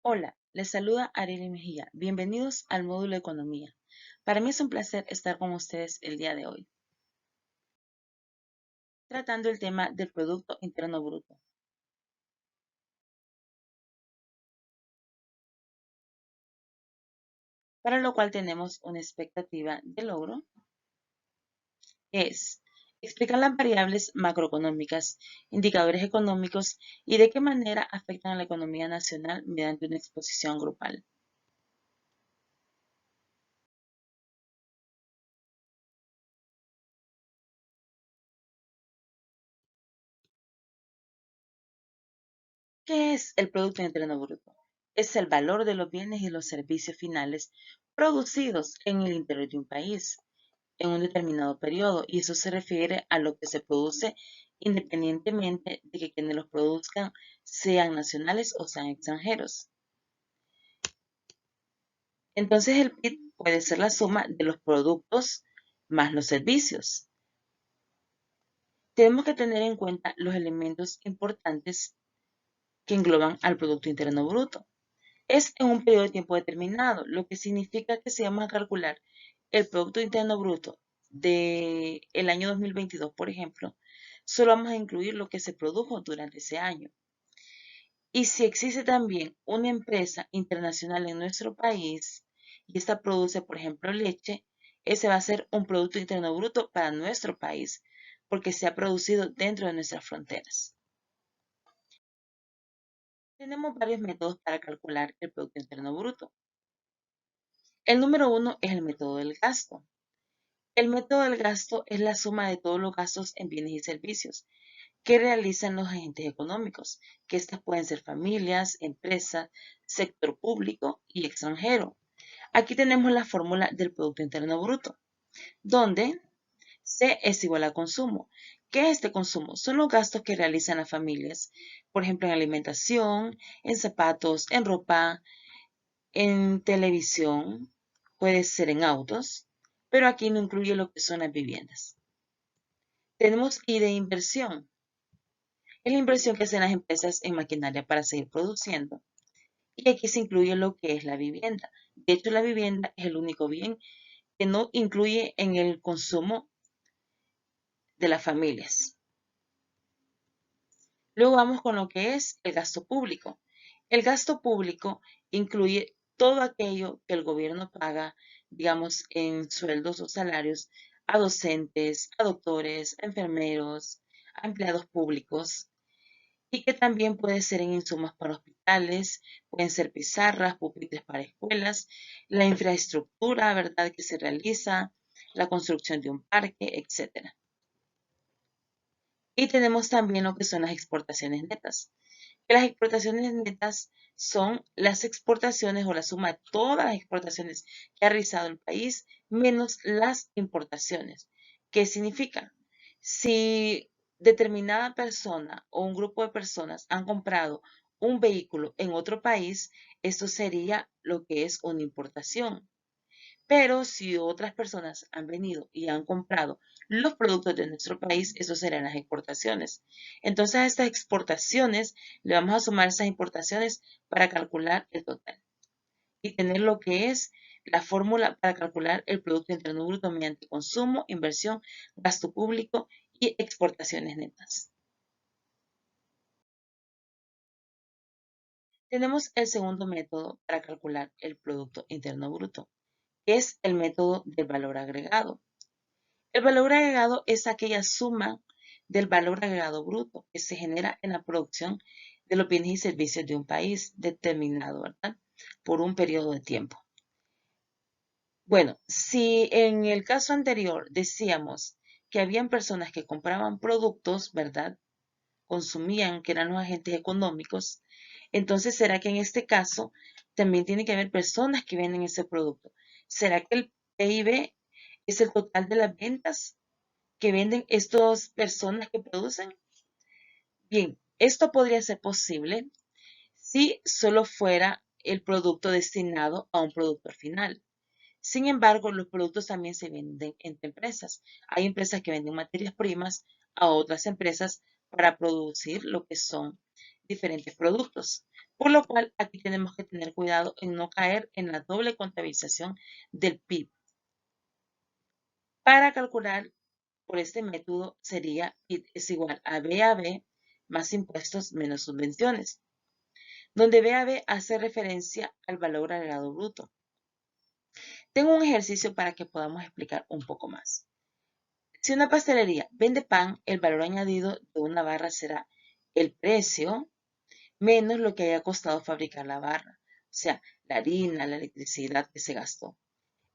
Hola, les saluda Ariel Mejía. Bienvenidos al módulo de Economía. Para mí es un placer estar con ustedes el día de hoy, tratando el tema del Producto Interno Bruto, para lo cual tenemos una expectativa de logro, que es explicar las variables macroeconómicas, indicadores económicos y de qué manera afectan a la economía nacional mediante una exposición grupal. ¿Qué es el Producto Interno Bruto? Es el valor de los bienes y los servicios finales producidos en el interior de un país en un determinado periodo, y eso se refiere a lo que se produce independientemente de que quienes los produzcan sean nacionales o sean extranjeros. Entonces el PIB puede ser la suma de los productos más los servicios. Tenemos que tener en cuenta los elementos importantes que engloban al Producto Interno Bruto. Es en un periodo de tiempo determinado, lo que significa que si vamos a calcular el Producto Interno Bruto del año 2022, por ejemplo, solo vamos a incluir lo que se produjo durante ese año. Y si existe también una empresa internacional en nuestro país y esta produce, por ejemplo, leche, ese va a ser un Producto Interno Bruto para nuestro país, porque se ha producido dentro de nuestras fronteras. Tenemos varios métodos para calcular el Producto Interno Bruto. El número uno es el método del gasto. El método del gasto es la suma de todos los gastos en bienes y servicios que realizan los agentes económicos, que estas pueden ser familias, empresas, sector público y extranjero. Aquí tenemos la fórmula del Producto Interno Bruto, donde C es igual a consumo. ¿Qué es este consumo? Son los gastos que realizan las familias, por ejemplo, en alimentación, en zapatos, en ropa, en televisión, puede ser en autos, pero aquí no incluye lo que son las viviendas. Tenemos I de inversión. Es la inversión que hacen las empresas en maquinaria para seguir produciendo. Y aquí se incluye lo que es la vivienda. De hecho, la vivienda es el único bien que no incluye en el consumo de las familias. Luego vamos con lo que es el gasto público. El gasto público incluye todo aquello que el gobierno paga, digamos, en sueldos o salarios a docentes, a doctores, a enfermeros, a empleados públicos, y que también puede ser en insumos para hospitales, pueden ser pizarras, pupitres para escuelas, la infraestructura, ¿verdad?, que se realiza, la construcción de un parque, etcétera. Y tenemos también lo que son las exportaciones netas. Las exportaciones netas son las exportaciones o la suma de todas las exportaciones que ha realizado el país menos las importaciones. ¿Qué significa? Si determinada persona o un grupo de personas han comprado un vehículo en otro país, esto sería lo que es una importación. Pero si otras personas han venido y han comprado los productos de nuestro país, eso serán las exportaciones. Entonces a estas exportaciones le vamos a sumar esas importaciones para calcular el total y tener lo que es la fórmula para calcular el Producto Interno Bruto mediante consumo, inversión, gasto público y exportaciones netas. Tenemos el segundo método para calcular el Producto Interno Bruto, que es el método del valor agregado. El valor agregado es aquella suma del valor agregado bruto que se genera en la producción de los bienes y servicios de un país determinado, ¿verdad?, por un periodo de tiempo. Bueno, si en el caso anterior decíamos que habían personas que compraban productos, ¿verdad?, consumían, que eran los agentes económicos, entonces ¿será que en este caso también tiene que haber personas que venden ese producto? ¿Será que el PIB es el total de las ventas que venden estas personas que producen? Bien, esto podría ser posible si solo fuera el producto destinado a un productor final. Sin embargo, los productos también se venden entre empresas. Hay empresas que venden materias primas a otras empresas para producir lo que son, diferentes productos. Por lo cual, aquí tenemos que tener cuidado en no caer en la doble contabilización del PIB. Para calcular por este método sería PIB es igual a BAB más impuestos menos subvenciones, donde BAB hace referencia al valor agregado bruto. Tengo un ejercicio para que podamos explicar un poco más. Si una pastelería vende pan, el valor añadido de una barra será el precio menos lo que haya costado fabricar la barra, o sea, la harina, la electricidad que se gastó.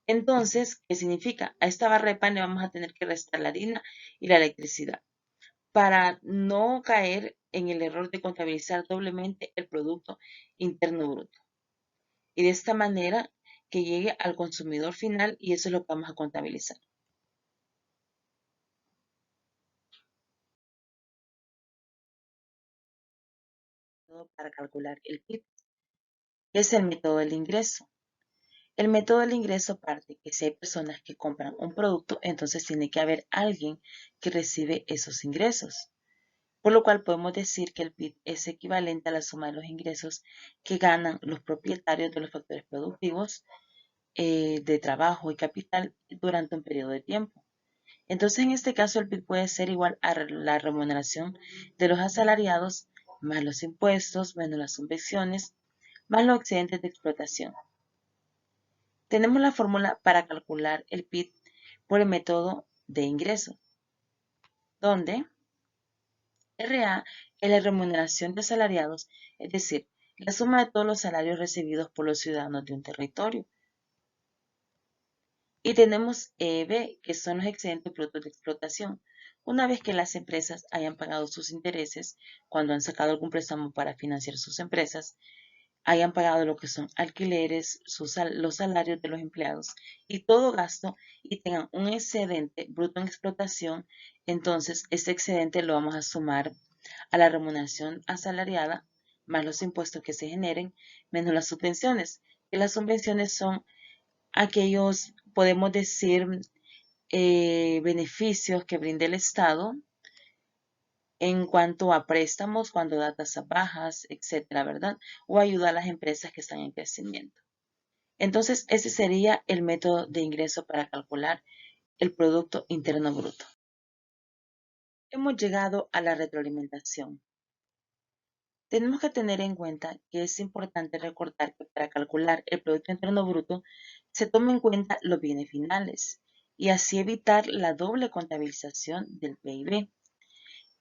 Entonces, ¿qué significa? A esta barra de pan le vamos a tener que restar la harina y la electricidad para no caer en el error de contabilizar doblemente el Producto Interno Bruto. Y de esta manera que llegue al consumidor final y eso es lo que vamos a contabilizar. Para calcular el PIB es el método del ingreso. El método del ingreso parte que si hay personas que compran un producto, entonces tiene que haber alguien que recibe esos ingresos. Por lo cual podemos decir que el PIB es equivalente a la suma de los ingresos que ganan los propietarios de los factores productivos de trabajo y capital durante un periodo de tiempo. Entonces, en este caso, el PIB puede ser igual a la remuneración de los asalariados más los impuestos, menos las subvenciones, más los excedentes de explotación. Tenemos la fórmula para calcular el PIB por el método de ingreso, donde RA es la remuneración de asalariados, es decir, la suma de todos los salarios recibidos por los ciudadanos de un territorio. Y tenemos EB, que son los excedentes brutos de explotación. Una vez que las empresas hayan pagado sus intereses, cuando han sacado algún préstamo para financiar sus empresas, hayan pagado lo que son alquileres, los salarios de los empleados y todo gasto y tengan un excedente bruto en explotación, entonces este excedente lo vamos a sumar a la remuneración asalariada más los impuestos que se generen menos las subvenciones. Que las subvenciones son aquellos, podemos decir, beneficios que brinda el Estado en cuanto a préstamos, cuando da tasas bajas, etcétera, ¿verdad? O ayuda a las empresas que están en crecimiento. Entonces, ese sería el método de ingreso para calcular el Producto Interno Bruto. Hemos llegado a la retroalimentación. Tenemos que tener en cuenta que es importante recordar que para calcular el Producto Interno Bruto se toma en cuenta los bienes finales y así evitar la doble contabilización del PIB.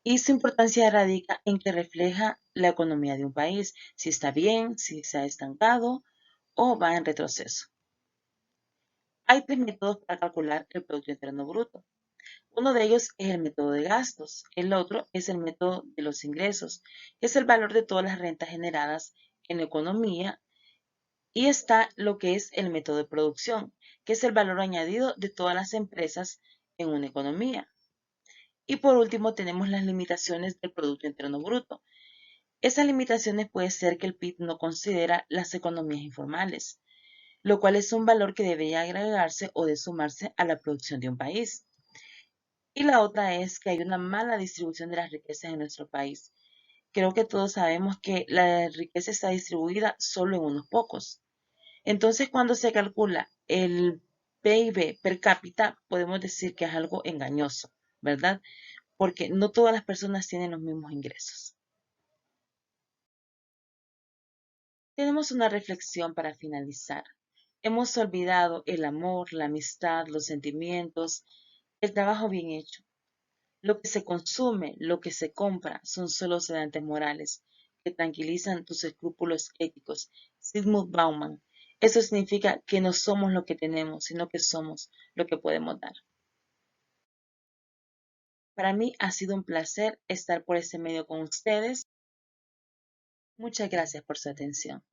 Y su importancia radica en que refleja la economía de un país, si está bien, si se ha estancado o va en retroceso. Hay tres métodos para calcular el Producto Interno Bruto. Uno de ellos es el método de gastos, el otro es el método de los ingresos, que es el valor de todas las rentas generadas en la economía, y está lo que es el método de producción, que es el valor añadido de todas las empresas en una economía. Y por último tenemos las limitaciones del Producto Interno Bruto. Esas limitaciones puede ser que el PIB no considera las economías informales, lo cual es un valor que debería agregarse o de sumarse a la producción de un país. Y la otra es que hay una mala distribución de las riquezas en nuestro país. Creo que todos sabemos que la riqueza está distribuida solo en unos pocos. Entonces, cuando se calcula el PIB per cápita, podemos decir que es algo engañoso, ¿verdad? Porque no todas las personas tienen los mismos ingresos. Tenemos una reflexión para finalizar. Hemos olvidado el amor, la amistad, los sentimientos, el trabajo bien hecho. Lo que se consume, lo que se compra, son solo sedantes morales que tranquilizan tus escrúpulos éticos. Zygmunt Bauman. Eso significa que no somos lo que tenemos, sino que somos lo que podemos dar. Para mí ha sido un placer estar por este medio con ustedes. Muchas gracias por su atención.